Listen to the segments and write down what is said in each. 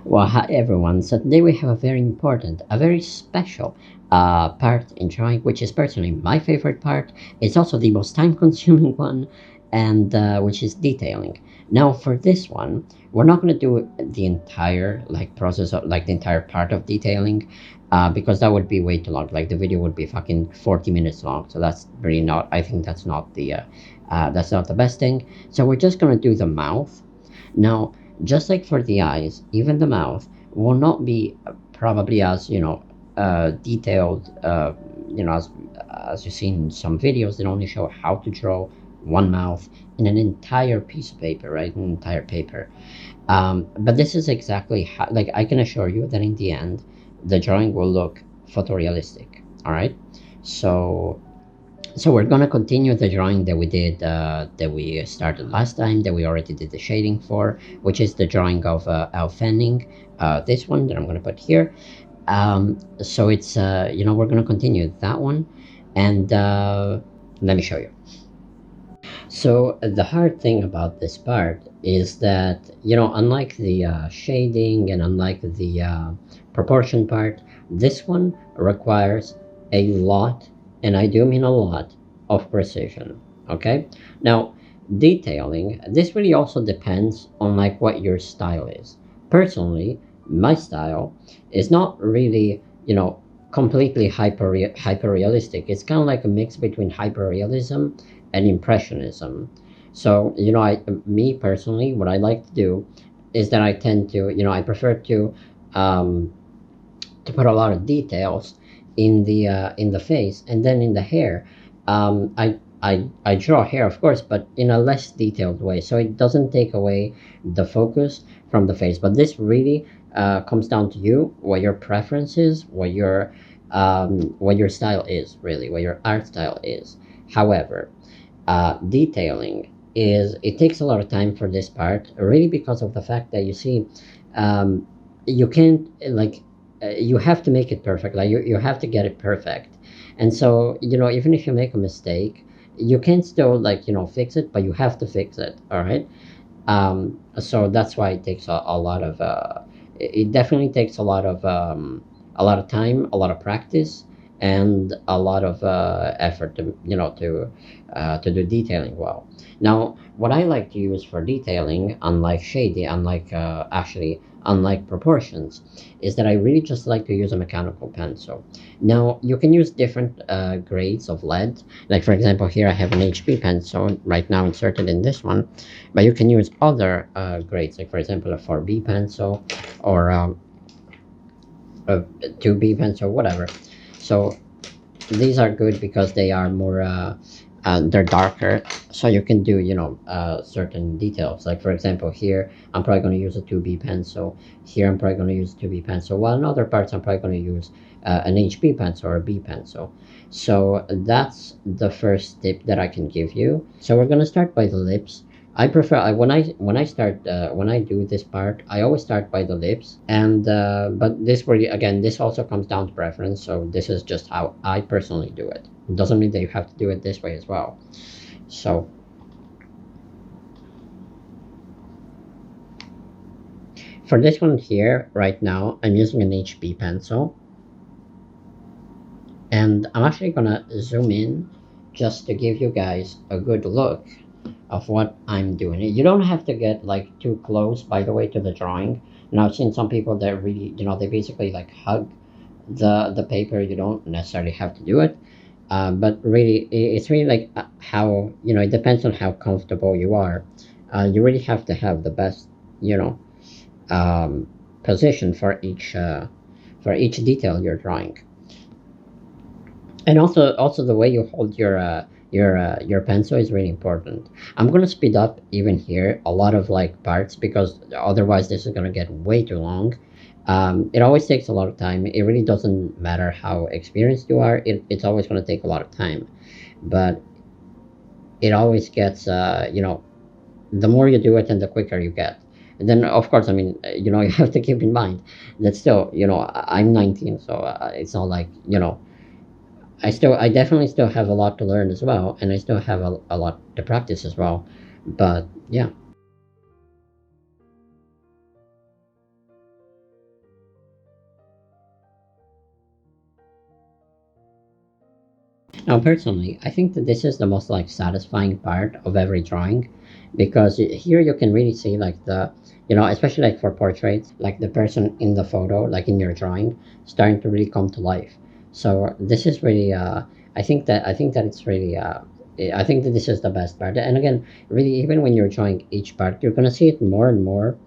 Well, hi everyone. So today we have a very important, a very special part in drawing, which is personally my favorite part. It's also the most time-consuming one, and which is detailing. Now, for this one, we're not going to do the entire process of the entire part of detailing, because that would be way too long. Like the video would be fucking 40 minutes long. So that's really not. I think that's not the best thing. So we're just going to do the mouth. Now, just like for the eyes, even the mouth will not be probably as detailed. As you see in some videos, they only show how to draw one mouth in an entire piece of paper, right? An entire paper. But this is exactly how. Like I can assure you that in the end, the drawing will look photorealistic. All right. So so we're gonna continue the drawing that we did, that we started last time, that we already did the shading for, which is the drawing of Al Fanning, this one that I'm gonna put here. So it's, we're gonna continue that one, and let me show you. So the hard thing about this part is that, unlike the shading and unlike the proportion part, this one requires a lot, and I do mean a lot, of precision. Okay? Now, detailing, this really also depends on like what your style is. Personally, my style is not really, completely hyper realistic. It's kind of like a mix between hyper realism and impressionism. So, me personally, what I like to do is that I tend to, I prefer um, to put a lot of details in the face, and then in the hair. I draw hair, of course, but in a less detailed way, so it doesn't take away the focus from the face. But this really comes down to you, what your preference is, what your style is, really, what your art style is. However, detailing is, it takes a lot of time for this part, really, because of the fact that you see, you can't you have to make it perfect. Like you have to get it perfect. And so, even if you make a mistake, you can still fix it, but you have to fix it. All right. So that's why it takes a lot of it definitely takes a lot of time, a lot of practice, and a lot of effort to do detailing well. Now, what I like to use for detailing, unlike shading, unlike proportions, is that I really just like to use a mechanical pencil. Now, you can use different grades of lead. Like for example, here I have an HB pencil right now inserted in this one, but you can use other grades, like for example a 4B pencil, or a 2B pencil, whatever. So these are good because they are more they're darker, so you can do certain details. Like for example, here I'm probably going to use a 2B pencil. Here I'm probably going to use a 2B pencil, while in other parts I'm probably going to use an HB pencil or a B pencil. So that's the first tip that I can give you. So we're going to start by the lips. I prefer when I do this part, I always start by the lips, and but this really, again, this also comes down to preference. So this is just how I personally do it. It doesn't mean that you have to do it this way as well. So for this one here, right now, I'm using an HB pencil, and I'm actually gonna zoom in just to give you guys a good look of what I'm doing. You don't have to get too close, by the way, to the drawing. And I've seen some people that really, they basically hug the paper. You don't necessarily have to do it, but really, it's really how, it depends on how comfortable you are. You really have to have the best, position for each detail you're drawing. And also the way you hold your pencil is really important. I'm gonna speed up even here a lot of parts, because otherwise this is gonna get way too long. It always takes a lot of time. It really doesn't matter how experienced you are. It's always gonna take a lot of time, but it always gets the more you do it and the quicker you get. And then of course, I mean, you have to keep in mind that still, I'm 19, so it's not like, I definitely still have a lot to learn as well, and I still have a lot to practice as well. But yeah. Now, personally, I think that this is the most like satisfying part of every drawing, because here you can really see like the, especially like for portraits, like the person in the photo, like in your drawing, starting to really come to life. So this is really, I think that it's really, I think that this is the best part. And again, really, even when you're drawing each part, you're gonna see it more and more.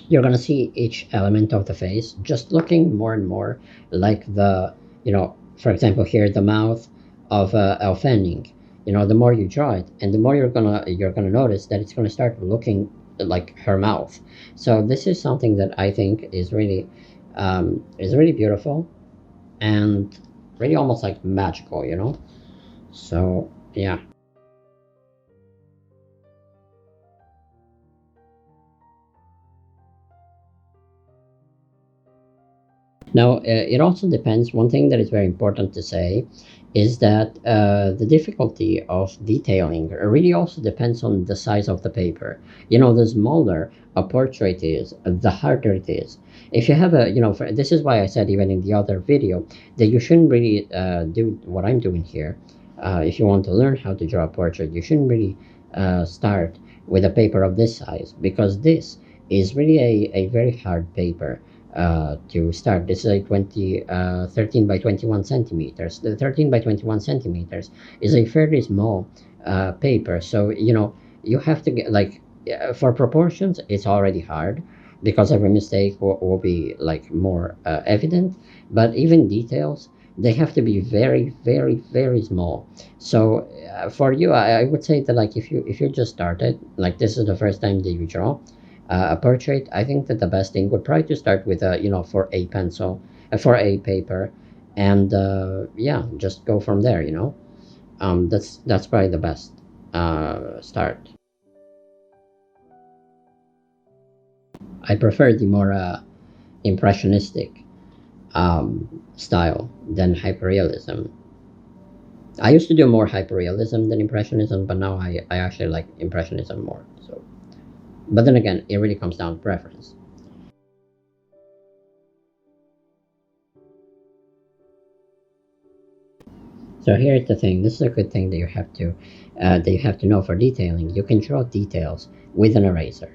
You're gonna see each element of the face just looking more and more like the, for example, here the mouth of Elfenning. The more you draw it, and the more you're gonna notice that it's gonna start looking like her mouth. So this is something that I think is really beautiful and really almost like magical. So yeah. Now, it also depends. One thing that is very important to say is that the difficulty of detailing really also depends on the size of the paper. The smaller a portrait is, the harder it is. If you have this is why I said even in the other video that you shouldn't really do what I'm doing here. If you want to learn how to draw a portrait, you shouldn't really start with a paper of this size, because this is really a very hard paper to start. This is a 13 by 21 centimeters. The 13 by 21 centimeters is a fairly small paper. So, you have to get like, for proportions, it's already hard because every mistake will be like more evident. But even details, they have to be very, very, very small. So for you, I would say that like if you just started, like this is the first time that you draw, a portrait, I think that the best thing would probably to start with a, for a pencil, for a paper, and yeah, just go from there. That's probably the best start. I prefer the more impressionistic style than hyperrealism. I used to do more hyperrealism than impressionism, but now I actually like impressionism more. So, but then again, it really comes down to preference. So here's the thing. This is a good thing that you have to know for detailing. You can draw details with an eraser.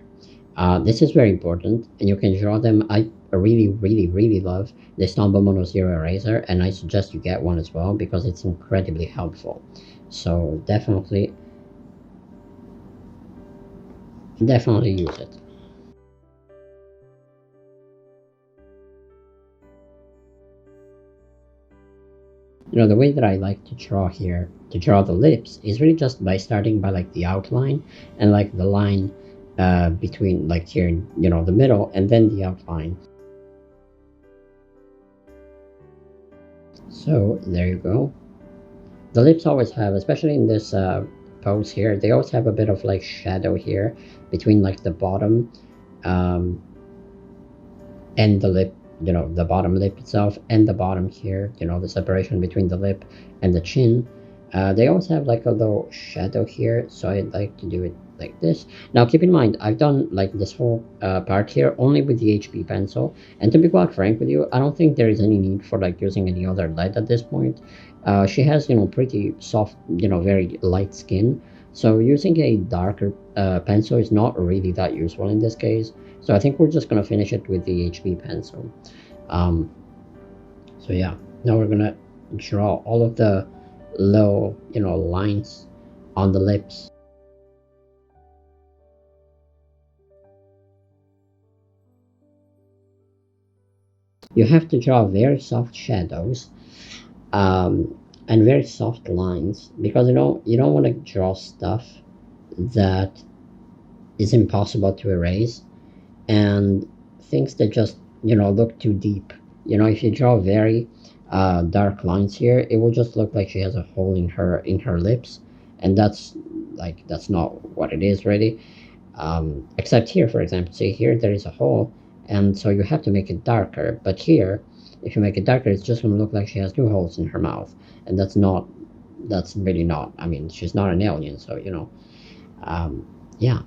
This is very important, and you can draw them. I really, really, really love the Stumble Mono Zero eraser, and I suggest you get one as well because it's incredibly helpful. So definitely, definitely use it. The way that I like to draw here, to draw the lips, is really just by starting by like the outline and like the line between like here, the middle, and then the outline. So there you go. The lips always have, especially in this pose here, they always have a bit of like shadow here between like the bottom um, and the lip, the bottom lip itself and the bottom here, the separation between the lip and the chin. They always have like a little shadow here, so I like to do it like this. Now keep in mind, I've done like this whole part here only with the HB pencil, and to be quite frank with you, I don't think there is any need for like using any other lead at this point. She has, pretty soft, very light skin, so using a darker pencil is not really that useful in this case. So I think we're just gonna finish it with the HB pencil. Um, so yeah, now we're gonna draw all of the low, lines on the lips. You have to draw very soft shadows and very soft lines, because you don't want to draw stuff that is impossible to erase, and things that just look too deep. If you draw very dark lines here, it will just look like she has a hole in her lips, and that's not what it is really. Except here, for example, see here there is a hole, and so you have to make it darker. But here, if you make it darker, it's just going to look like she has two holes in her mouth, and that's really not. I mean, she's not an alien, so yeah.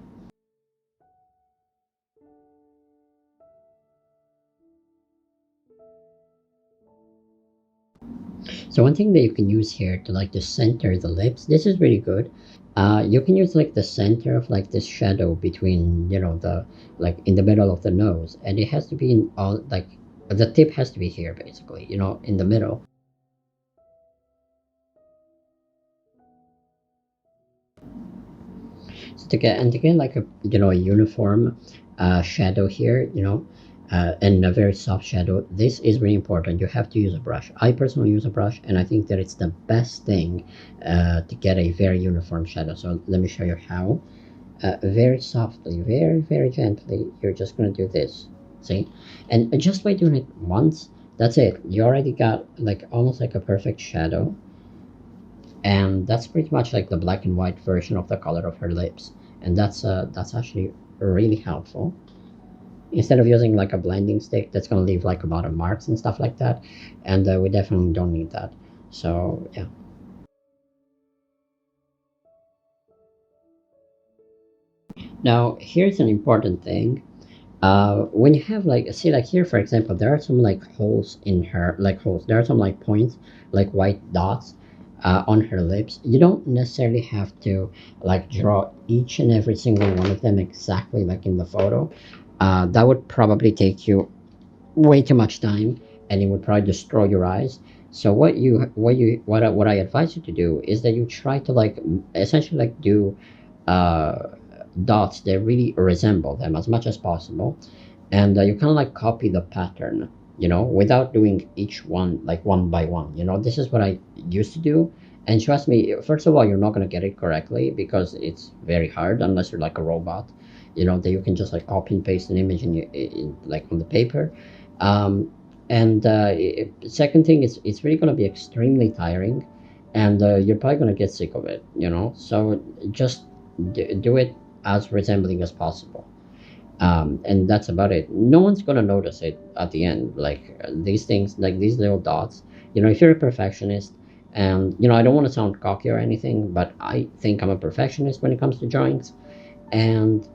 So one thing that you can use here to like to center the lips, this is really good. You can use like the center of like this shadow between, you know, the like in the middle of the nose, and it has to be in all like the tip has to be here basically, you know, in the middle. So to get like a, you know, a uniform shadow here, you know, and a very soft shadow, this is really important. You have to use a brush. I personally use a brush, and I think that it's the best thing to get a very uniform shadow. So let me show you how. Very softly, very gently, you're just gonna do this. See, and just by doing it once, that's it. You already got like almost like a perfect shadow, and that's pretty much like the black and white version of the color of her lips, and that's actually really helpful. Instead of using like a blending stick that's going to leave like a lot of marks and stuff like that, and we definitely don't need that. So yeah. Now here's an important thing. When you have like, see, like here for example, there are some like holes in her, like holes, there are some like points, like white dots on her lips. You don't necessarily have to like draw each and every single one of them exactly like in the photo. That would probably take you way too much time, and it would probably destroy your eyes. So what I advise you to do is that you try to like essentially like do uh dots that really resemble them as much as possible, and you kind of like copy the pattern, you know, without doing each one like one by one. You know, this is what I used to do, and trust me, first of all, you're not going to get it correctly because it's very hard unless you're like a robot, you know, that you can just like copy and paste an image like on the paper. um, and second thing is it's really going to be extremely tiring, and you're probably going to get sick of it, you know. So just do it as resembling as possible, and that's about it. No one's gonna notice it at the end, like these things, like these little dots. You know, if you're a perfectionist, and you know, I don't want to sound cocky or anything, but I think I'm a perfectionist when it comes to drawings, and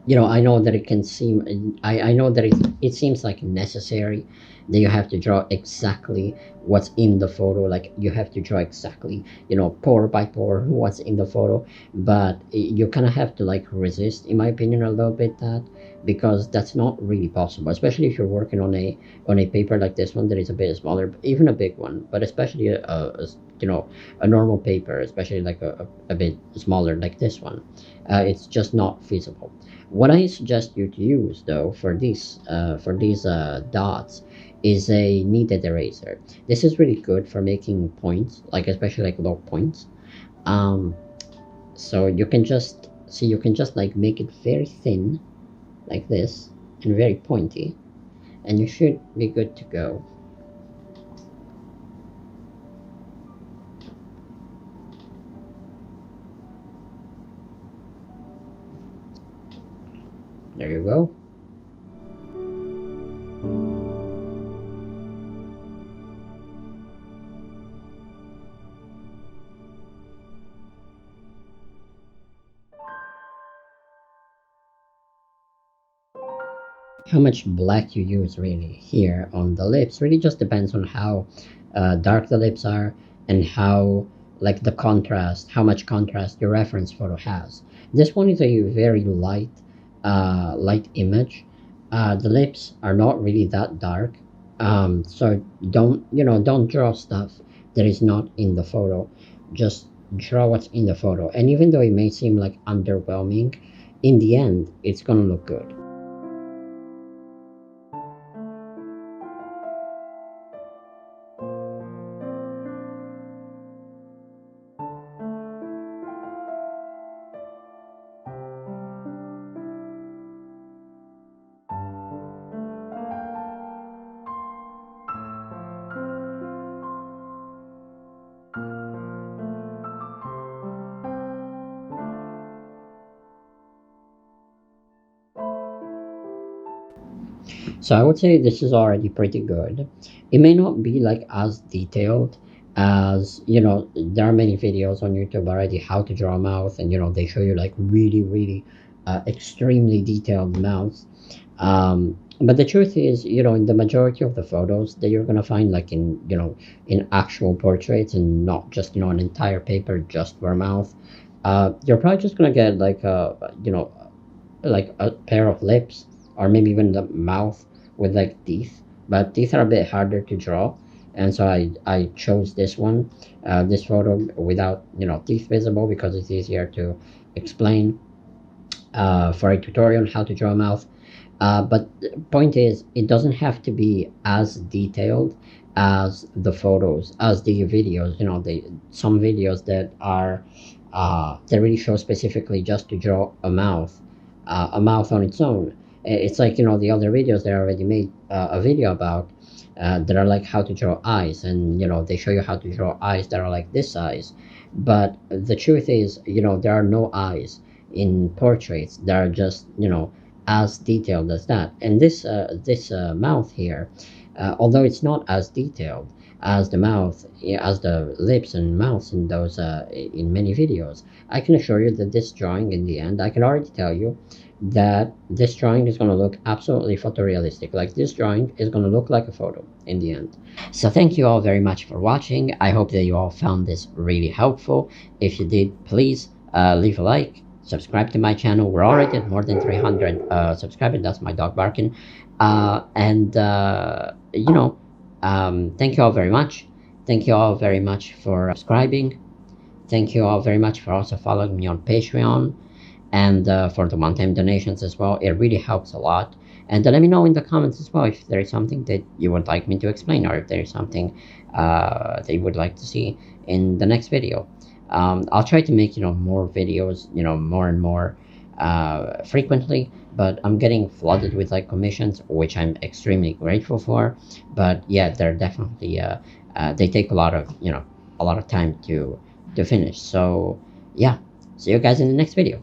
you know, I know that it can seem, I know that it seems like necessary that you have to draw exactly what's in the photo, like you have to draw exactly, you know, pore by pore what's in the photo, but you kind of have to like resist, in my opinion, a little bit that, because that's not really possible, especially if you're working on a paper like this one that is a bit smaller, even a big one, but especially you know, a normal paper, especially like a bit smaller like this one. It's just not feasible. What I suggest you to use though for these dots is a kneaded eraser. This is really good for making points, like especially like low points. Um, so you can just see, you can just like make it very thin like this and very pointy, and you should be good to go. There you go. How much black you use really here on the lips really just depends on how dark the lips are, and how like the contrast, how much contrast your reference photo has. This one is a very light light image. The lips are not really that dark, so don't, you know, don't draw stuff that is not in the photo. Just draw what's in the photo, and even though it may seem like underwhelming, in the end it's gonna look good. So I would say this is already pretty good. It may not be like as detailed as, you know, there are many videos on YouTube already how to draw a mouth, and you know, they show you like really extremely detailed mouths. But the truth is, in the majority of the photos that you're gonna find, like in actual portraits and not just an entire paper just for a mouth, you're probably just gonna get like like a pair of lips, or maybe even the mouth with like teeth. But teeth are a bit harder to draw, and so I chose this one, this photo without teeth visible, because it's easier to explain for a tutorial on how to draw a mouth. But the point is, it doesn't have to be as detailed as the photos, as the videos. Some videos that are that really show specifically just to draw a mouth on its own. It's like the other videos that I already made a video about, that are like how to draw eyes, and they show you how to draw eyes that are like this size. But the truth is, there are no eyes in portraits that are just as detailed as that. And this mouth here, although it's not as detailed as the mouth, as the lips and mouths in those in many videos, I can assure you that this drawing, in the end, I can already tell you that this drawing is going to look absolutely photorealistic. Like, this drawing is going to look like a photo in the end. So thank you all very much for watching. I hope that you all found this really helpful. If you did, please leave a like, subscribe to my channel. We're already at more than 300 subscribers. That's my dog barking. And thank you all very much. Thank you all very much for subscribing. Thank you all very much for also following me on Patreon, and for the one-time donations as well. It really helps a lot. And let me know in the comments as well if there is something that you would like me to explain, or if there is something that you would like to see in the next video. I'll try to make more videos, more and more frequently, but I'm getting flooded with like commissions, which I'm extremely grateful for. But yeah, they're definitely they take a lot of time to finish. So yeah, see you guys in the next video.